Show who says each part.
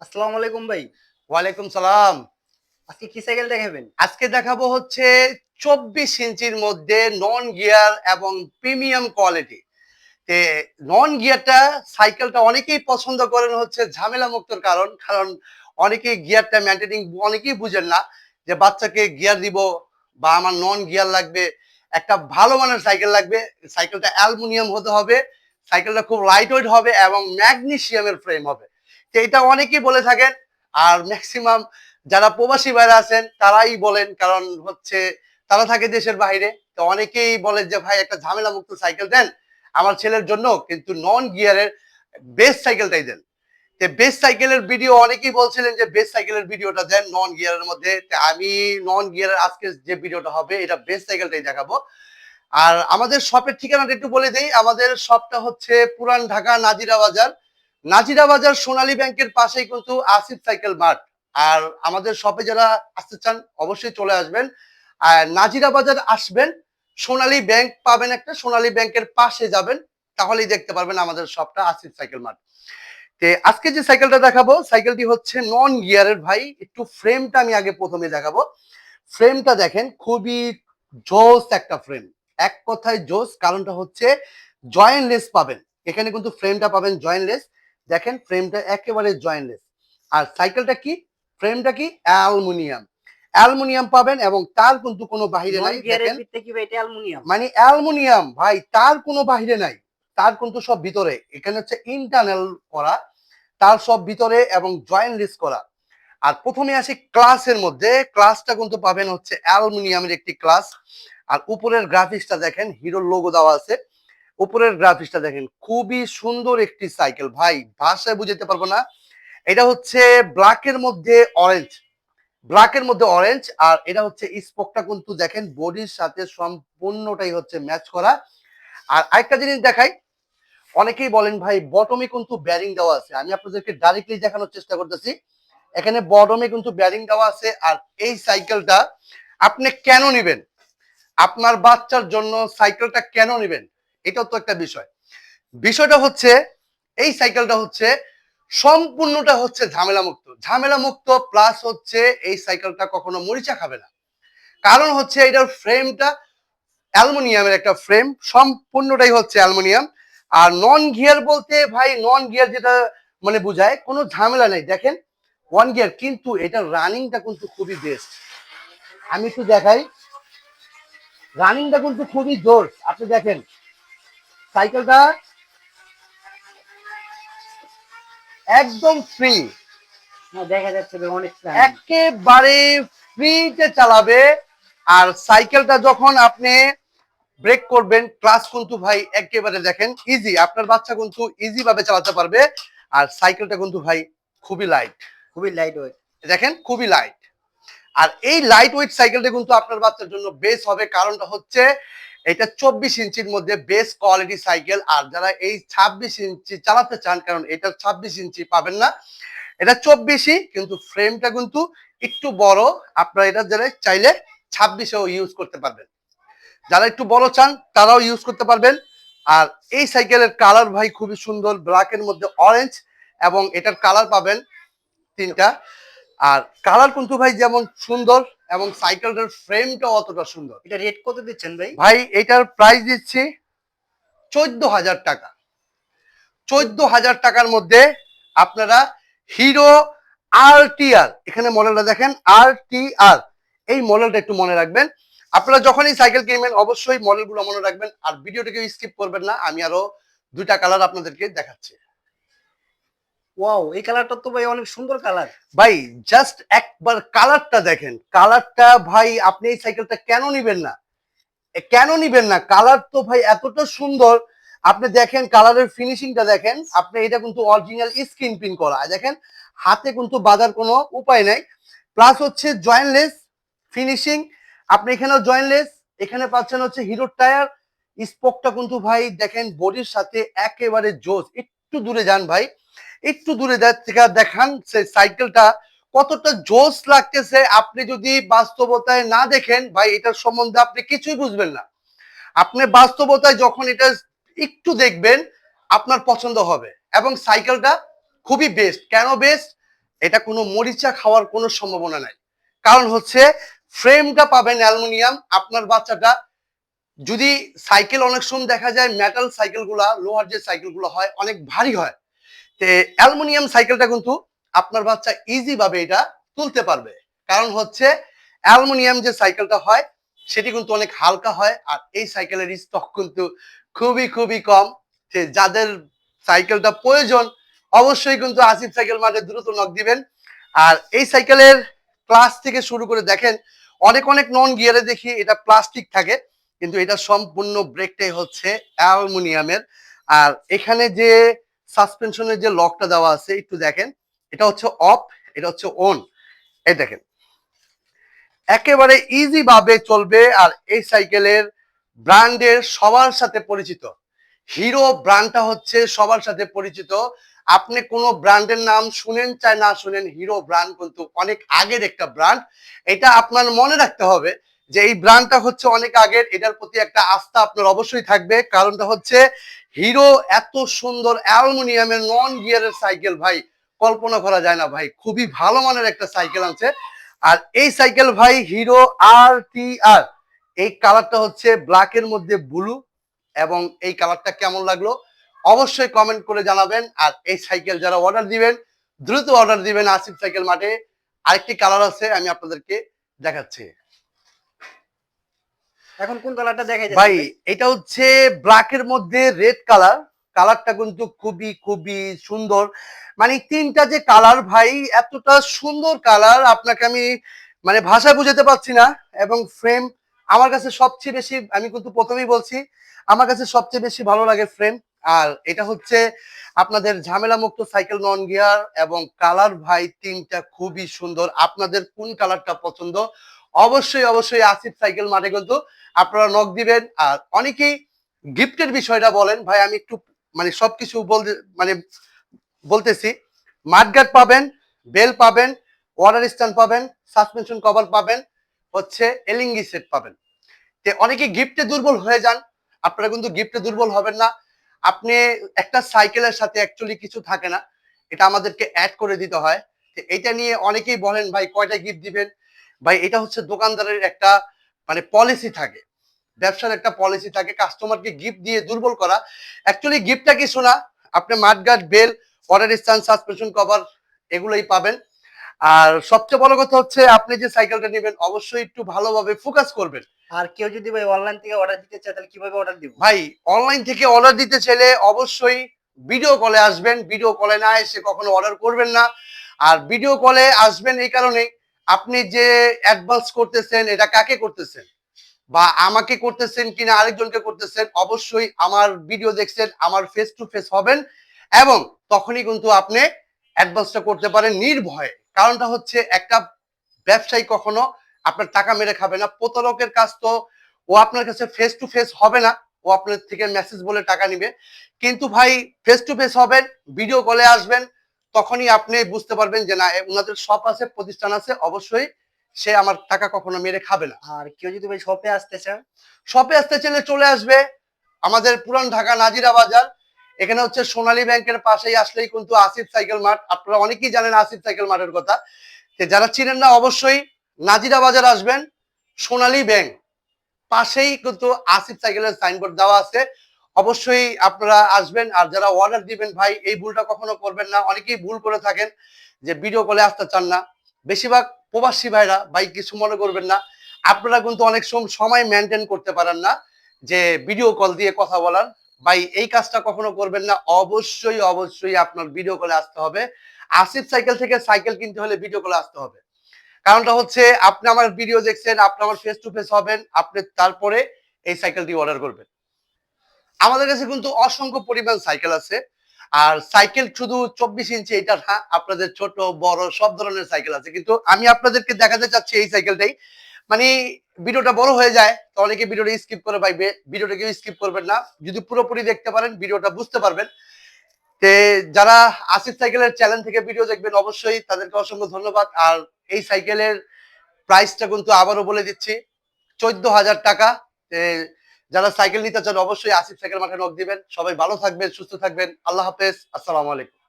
Speaker 1: আসসালামু আলাইকুম ভাই।
Speaker 2: ওয়ালাইকুম সালাম।
Speaker 1: আজকে কি সাইকেল দেখাবেন?
Speaker 2: আজকে দেখাবো হচ্ছে 24 ইঞ্চির মধ্যে নন গিয়ার এবং প্রিমিয়াম কোয়ালিটি। তে নন গিয়ারটা সাইকেলটা অনেকেই পছন্দ করেন হচ্ছে ঝামেলা মুক্তর কারণ অনেকেই গিয়ারটা মেইনটেনিং অনেকেই বুঝেন না যে বাচ্চাকে গিয়ার দিব বা আমার নন গিয়ার লাগবে, একটা ভালো মানের সাইকেল লাগবে। সাইকেলটা অ্যালুমিনিয়াম হতে হবে, সাইকেলটা খুব লাইট ওয়েট হবে এবং ম্যাগনেসিয়ামের ফ্রেম হবে। তো এটা অনেকেই বলে থাকেন। আর ম্যাক্সিমাম যারা প্রবাসী ভাইরা আছেন তারাই বলেন, কারণ হচ্ছে তারা থাকে দেশের বাইরে। তো অনেকেই বলে যে ভাই একটা ঝামেলা মুক্ত সাইকেল দেন আমার ছেলের জন্য, কিন্তু নন গিয়ারের বেস্ট সাইকেলটাই দেন। বেস্ট সাইকেলের ভিডিও অনেকেই বলছিলেন যে বেস্ট সাইকেলের ভিডিওটা দেন নন গিয়ারের মধ্যে। আমি নন গিয়ারের আজকে যে ভিডিওটা হবে এটা বেস্ট সাইকেলটাই দেখাবো। আর আমাদের শপের ঠিকানাটা একটু বলে দেই। আমাদের শপটা হচ্ছে পুরান ঢাকা নাজিরা বাজার। নাজিরা বাজার সোনালী ব্যাংকের পাশেই কিন্তু আসিফ সাইকেল মার্ট। আর আমাদের শপে যারা আসতে চান অবশ্যই চলে আসবেন। আর নাজিরা বাজার আসবেন, সোনালী ব্যাংক পাবেন, একটা সোনালী ব্যাংকের পাশে যাবেন, তাহলেই দেখতে পারবেন আমাদের শপটা আসিফ সাইকেল মার্ট। আজকে যে সাইকেলটা দেখাবো সাইকেলটি হচ্ছে নন গিয়ারের ভাই। একটু ফ্রেমটা আমি আগে প্রথমে দেখাবো। ফ্রেমটা দেখেন, খুবই জোস একটা ফ্রেম। এক কথায় জোস, কারণটা হচ্ছে জয়েন্টলেস পাবেন। এখানে কিন্তু ফ্রেমটা পাবেন জয়েন্টলেস। দেখেন ফ্রেমটা একেবারে জয়েন্টলেস। আর সাইকেলটা কি, ফ্রেমটা কি অ্যালুমিনিয়াম। অ্যালুমিনিয়াম পাবেন এবং তার কিন্তু কোনো বাহিরে
Speaker 1: নন
Speaker 2: নাই।
Speaker 1: গিয়ারের
Speaker 2: দেখেন
Speaker 1: ভিতরে কি ভাই এটা অ্যালুমিনিয়াম?
Speaker 2: মানে অ্যালুমিনিয়াম ভাই, তার কোনো বাহিরে নাই। তার কিন্তু সব ভিতরে, এখানে হচ্ছে ইন্টারনাল করা, তার সব ভিতরে এবং জয়েন্টলেস করা। আর প্রথমে আসি ক্লাসের মধ্যে। ক্লাসটা কিন্তু পাবেন হচ্ছে অ্যালুমিনিয়ামের একটি ক্লাস। আর উপরের গ্রাফিক্সটা দেখেন, হিরোর লোগো দেওয়া আছে। উপরের গ্রাফিক্সটা দেখেন, খুবই সুন্দর একটি সাইকেল ভাই, ভাষায় বুঝাতে পারবো না। এটা হচ্ছে ব্ল্যাকের মধ্যে অরেঞ্জ, ব্ল্যাকের মধ্যে অরেঞ্জ। আর এটা হচ্ছে স্পোকটা কিন্তু দেখেন বডির সাথে সম্পূর্ণটাই হচ্ছে ম্যাচ করা। আর আরেকটা জিনিস দেখাই, অনেকেই বলেন ভাই বটমে কিন্তু ব্যারিং দেওয়া আছে। আমি আপনাদেরকে ডাইরেক্টলি দেখানোর চেষ্টা করতেছি। এখানে বটমে কিন্তু ব্যারিং দেওয়া আছে। আর এই সাইকেলটা আপনি কেন নেবেন, আপনার বাচ্চার জন্য সাইকেলটা কেন নেবেন, এটাও তো একটা বিষয়। বিষয়টা হচ্ছে এই সাইকেলটা হচ্ছে সম্পূর্ণটা হচ্ছে ঝামেলা মুক্ত, ঝামেলা মুক্ত প্লাস হচ্ছে এই সাইকেলটা কখনো মরিচা খাবে না। কারণ হচ্ছে এটার ফ্রেমটা অ্যালুমিনিয়ামের একটা ফ্রেম, সম্পূর্ণটাই হচ্ছে অ্যালুমিনিয়াম। আর নন গিয়ার বলতে ভাই, নন গিয়ার যেটা মানে বোঝায় কোনো ঝামেলা নেই। দেখেন ওয়ান গিয়ার, কিন্তু এটার রানিংটা কিন্তু খুবই বেস্ট। আমি একটু দেখাই, রানিংটা কিন্তু খুবই জোর। আপনি দেখেন সাইকেলটা একদম ফ্রি,
Speaker 1: হ্যাঁ, দেখা যাচ্ছে ভাই অনেক টাইম।
Speaker 2: একেবারে ফ্রিতে চালাবে। আর সাইকেলটা যখন আপনি ব্রেক করবেন, ক্লাস কিন্তু ভাই একেবারে দেখেন ইজি, আপনার বাচ্চা কিন্তু ইজি ভাবে চালাতে পারবে। আর সাইকেলটা কিন্তু ভাই খুবই লাইট,
Speaker 1: খুবই লাইট ওয়েট।
Speaker 2: দেখেন খুবই লাইট। আর এই লাইট ওয়েট সাইকেলটা কিন্তু আপনার বাচ্চার জন্য বেস হবে, কারণটা হচ্ছে এটা 24 ইঞ্চির মধ্যে বেস্ট কোয়ালিটি সাইকেল। আর যারা এই 26 ইঞ্চি চালাতে চান, কারণ এটা 26 ইঞ্চি পাবেন না, এটা 24ই, কিন্তু ফ্রেমটা কিন্তু একটু বড়। আপনারা এটা যারা চাইলে 26এও ইউজ করতে পারবেন, যারা একটু বড় চান তারাও ইউজ করতে পারবেন। আর এই সাইকেলের কালার ভাই খুবই সুন্দর, ব্ল্যাকের মধ্যে অরেঞ্জ, এবং এটার কালার পাবেন তিনটা। আর কালার কিন্তু ভাই যেমন সুন্দর, এবং সাইকেলটার ফ্রেমটাও অতটা সুন্দর।
Speaker 1: এটা রেট কত দিচ্ছেন ভাই?
Speaker 2: ভাই এটার প্রাইস দিচ্ছি 14,000 টাকা। 14,000 টাকার মধ্যে আপনারা হিরো RTR, এখানে মডেলটা দেখেন RTR, এই মডেলটা একটু মনে রাখবেন। আপনারা যখনই সাইকেল কিনবেন অবশ্যই মডেলগুলো মনে রাখবেন। আর ভিডিওটাকে স্কিপ করবেন না, আমি আরো দুইটা কালার আপনাদেরকে দেখাচ্ছি।
Speaker 1: ওয়াও, এই কালারটা তো ভাই অনেক সুন্দর কালার।
Speaker 2: ভাই জাস্ট একবার কালারটা দেখেন, কালারটা ভাই আপনি এই সাইকেলটা কেন নিবেন না, কেন নিবেন না, কালার তো ভাই এতটা সুন্দর। আপনি দেখেন কালারের ফিনিশিংটা দেখেন, আপনি এটা কিন্তু অরিজিনাল স্ক্রিন প্রিন্ট করা, দেখেন হাতে কিন্তু বাঁধার কোনো উপায় নাই। প্লাস হচ্ছে জয়েন্টলেস ফিনিশিং, আপনি এখানেও জয়েন্টলেস। এখানে পাচ্ছেন হচ্ছে হিরো টায়ার। স্পোকটা কিন্তু ভাই দেখেন বডির সাথে একেবারে জোস। একটু দূরে যান ভাই, একটু দূরে থেকে দেখান সেই সাইকেলটা কতটা জোস লাগতেছে। আপনি যদি বাস্তবতায় না দেখেন ভাই এটার সম্বন্ধে আপনি কিছুই বুঝবেন না। আপনি বাস্তবতায় যখন এটা একটু দেখবেন আপনার পছন্দ হবে। এবং সাইকেলটা খুবই বেস্ট, কেন বেস্ট, এটা কোনো মরিচা খাওয়ার কোনো সম্ভাবনা নাই। কারণ হচ্ছে ফ্রেমটা পাবেন অ্যালুমিনিয়াম। আপনার বাচ্চাটা যদি সাইকেল অনেক সময় দেখা যায় মেটাল সাইকেলগুলা, লোহার যে সাইকেলগুলো হয় অনেক ভারী হয়, তে অ্যালুমিনিয়াম সাইকেলটা কিন্তু আপনার বাচ্চা ইজি ভাবে এটা তুলতে পারবে। কারণ হচ্ছে অ্যালুমিনিয়াম যে সাইকেলটা হয় সেটি কিন্তু অনেক হালকা হয়, আর এই সাইকেলের স্টক কিন্তু খুবই খুবই কম। যে যাদের সাইকেলটা প্রয়োজন অবশ্যই কিন্তু আসিফ সাইকেল মাঠে দ্রুত নক দিবেন। আর এই সাইকেলের ক্লাস থেকে শুরু করে দেখেন অনেক অনেক নন গিয়ারে দেখি এটা প্লাস্টিক থাকে, কিন্তু এটা সম্পূর্ণ ব্রেকটাই হচ্ছে অ্যালুমিনিয়ামের। আর এখানে যে সাসপেনশনের যে লকটা দেওয়া আছে একটু দেখেন, এটা হচ্ছে অফ, এটা হচ্ছে অন। এই দেখেন একেবারে ইজি ভাবে চলবে। আর এই সাইকেলের ব্র্যান্ডের সবার সাথে পরিচিত, হিরো ব্র্যান্ডটা হচ্ছে সবার সাথে পরিচিত। আপনি কোনো ব্র্যান্ডের নাম শুনেন চাই না শুনেন, হিরো ব্র্যান্ড কিন্তু অনেক আগের একটা ব্র্যান্ড। এটা আপনার মনে রাখতে হবে যে এই ব্র্যান্ডটা হচ্ছে অনেক আগের, এটার প্রতি একটা আস্থা আপনার অবশ্যই থাকবে। কারণটা হচ্ছে হিরো এত সুন্দর অ্যালুমিনিয়ামের নন গিয়ারের সাইকেল ভাই কল্পনা করা যায় না ভাই, খুবই ভালো মানের একটা সাইকেল আছে। আর এই সাইকেল ভাই হিরো আর এই কালারটা হচ্ছে ব্ল্যাকের মধ্যে ব্লু, এবং এই কালারটা কেমন লাগলো অবশ্যই কমেন্ট করে জানাবেন। আর এই সাইকেল যারা অর্ডার দিবেন দ্রুত অর্ডার দিবেন আসিফ সাইকেল মাঠে। আরেকটি কালার আছে আমি আপনাদেরকে দেখাচ্ছি।
Speaker 1: এখন কোন কালারটা দেখাই
Speaker 2: ভাই
Speaker 1: যাচ্ছে?
Speaker 2: এটা হচ্ছে ব্ল্যাকের মধ্যে রেড কালার। কালারটা কিন্তু খুবই খুবই সুন্দর। মানে তিনটা যে কালার ভাই এতটা সুন্দর কালার আপনাকে আমি মানে ভাষায় বুঝাতে পারছি না। এবং ফ্রেম আমার কাছে সবচেয়ে বেশি, আমি কিন্তু প্রথমেই বলছি আমার কাছে সবচেয়ে বেশি ভালো লাগে ফ্রেম। আর এটা হচ্ছে আপনাদের ঝামেলা মুক্ত সাইকেল নন গিয়ার, এবং কালার ভাই তিনটা খুবই সুন্দর। আপনাদের কোন কালারটা পছন্দ অবশ্যই অবশ্যই আসিফ সাইকেল মাঠে কিন্তু আপনারা নক দিবেন। আর অনেকেই গিফটের বিষয়টা বলেন ভাই, আমি একটু মানে সবকিছু বলতে মানে বলতেছি। মাঠগার্ড পাবেন, বেল পাবেন, ওয়াটার স্ট্যান্ড পাবেন, সাসপেনশন কভার পাবেন, হচ্ছে এলিঙ্গি সেট পাবেন। তে অনেকে গিফটে দুর্বল হয়ে যান, আপনারা কিন্তু গিফটে দুর্বল হবেন না। আপনি একটা সাইকেলের সাথে অ্যাকচুয়ালি কিছু থাকে না, এটা আমাদেরকে অ্যাড করে দিতে হয়। এটা নিয়ে অনেকেই বলেন ভাই কয়টা গিফট দিবেন। ভাই এটা হচ্ছে দোকানদারের একটা মানে পলিসি থাকে, ব্যবসার একটা পলিসি থাকে কাস্টমারকে গিফট দিয়ে দুর্বল করা। অ্যাকচুয়ালি গিফটটা কিছু না, আপনি mudguard, bell, water stand, suspension cover এগুলোই পাবেন। আর সবচেয়ে বড় কথা হচ্ছে আপনি যে সাইকেলটা নেবেন অবশ্যই একটু ভালোভাবে ফোকাস করবেন।
Speaker 1: আর কেউ যদি ভাই অনলাইন থেকে অর্ডার দিতে চায় তাহলে কিভাবে অর্ডার দিব?
Speaker 2: ভাই অনলাইন থেকে অর্ডার দিতে চাইলে অবশ্যই ভিডিও কলে আসবেন, ভিডিও কলে না এসে কখনো অর্ডার করবেন না। আর ভিডিও কলে আসবেন এই কারণে, আপনি যে অ্যাডভান্স করতেছেন এটা কাকে করতেছেন, বা আমাকে করতেছেন কিনা আরেকজনকে করতেছেন, অবশ্যই আমার ভিডিও দেখছেন, আমার ফেস টু ফেস হবেন, এবং তখনই কিন্তু আপনি অ্যাডভান্সটা করতে পারেন নির্ভয়ে। কারণটা হচ্ছে একটা ব্যবসায়ী কখনো আপনার টাকা মেরে খাবে না, প্রতারকের কাজ তো ও আপনার কাছে ফেস টু ফেস হবে না, ও আপনার থেকে মেসেজ বলে টাকা নিবে। কিন্তু ভাই ফেস টু ফেস হবেন, ভিডিও কলে আসবেন, তখনই আপনি বুঝতে পারবেন যে না ওনাদের শপ আছে, প্রতিষ্ঠান আছে, অবশ্যই সে আমার টাকা কখনো মেরে খাবে না।
Speaker 1: আর কেউ যদি ভাই শপে আসতে চায়?
Speaker 2: শপে আসতে চাইলে চলে আসবে আমাদের পুরান ঢাকা নাজিরা বাজার। এখানে হচ্ছে সোনালী ব্যাংকের পাশেই আসলেই কিন্তু আসিফ সাইকেল মাঠ। আপনারা অনেকেই জানেন আসিফ সাইকেল মাঠের কথা, যারা চিনেন না অবশ্যই নাজিরা বাজার আসবেন, সোনালী ব্যাংক পাশেই কিন্তু আসিফ সাইকেলের সাইনবোর্ড দেওয়া আছে, অবশ্যই আপনারা আসবেন। আর যারা অর্ডার দিবেন ভাই এই ভুলটা কখনো করবেন না, অনেকেই ভুল করে থাকেন যে ভিডিও কলে আসতে চান না, বেশিরভাগ প্রবাসী ভাইরা ভাই কিছু মনে করবেন না, আপনারা কিন্তু অনেক সময় মেনটেন করতে পারেন না যে ভিডিও কল দিয়ে কথা বলার। ভাই এই কাজটা কখনো করবেন না, অবশ্যই অবশ্যই আপনার ভিডিও কলে আসতে হবে। আসিফ সাইকেল থেকে সাইকেল কিনতে হলে ভিডিও কলে আসতে হবে। কারণটা হচ্ছে আপনি আমার ভিডিও দেখছেন, আপনি আমার ফেস টু ফেস হবেন, আপনি তারপরে এই সাইকেলটি অর্ডার করবেন। আমাদের কাছে কিন্তু অসংখ্য পরিমাণ সাইকেল আছে। আর সাইকেল শুধু 24 ইঞ্চি এটা না, আপনাদের ছোট বড় সব ধরনের সাইকেল আছে, কিন্তু আমি আপনাদেরকে দেখাতে চাচ্ছি এই সাইকেলটাই। মানে ভিডিওটা বড় হয়ে যায় তো অনেকে ভিডিওটা স্কিপ করে পাইবে, ভিডিওটা কেউ স্কিপ করবেন না, যদি পুরোপুরি দেখতে পারেন ভিডিওটা বুঝতে পারবেন। তে যারা আসিফ সাইকেলের চ্যানেল থেকে ভিডিও দেখবেন অবশ্যই তাদেরকে অসংখ্য ধন্যবাদ। আর এই সাইকেলের প্রাইসটা কিন্তু আবারও বলে দিচ্ছি 14,000 টাকা। যারা সাইকেল নিতে চান অবশ্যই আসিফ সাইকেল মাঠে নক দিবেন। সবাই ভালো থাকবেন, সুস্থ থাকবেন, আল্লাহ হাফেজ, আসসালামু আলাইকুম।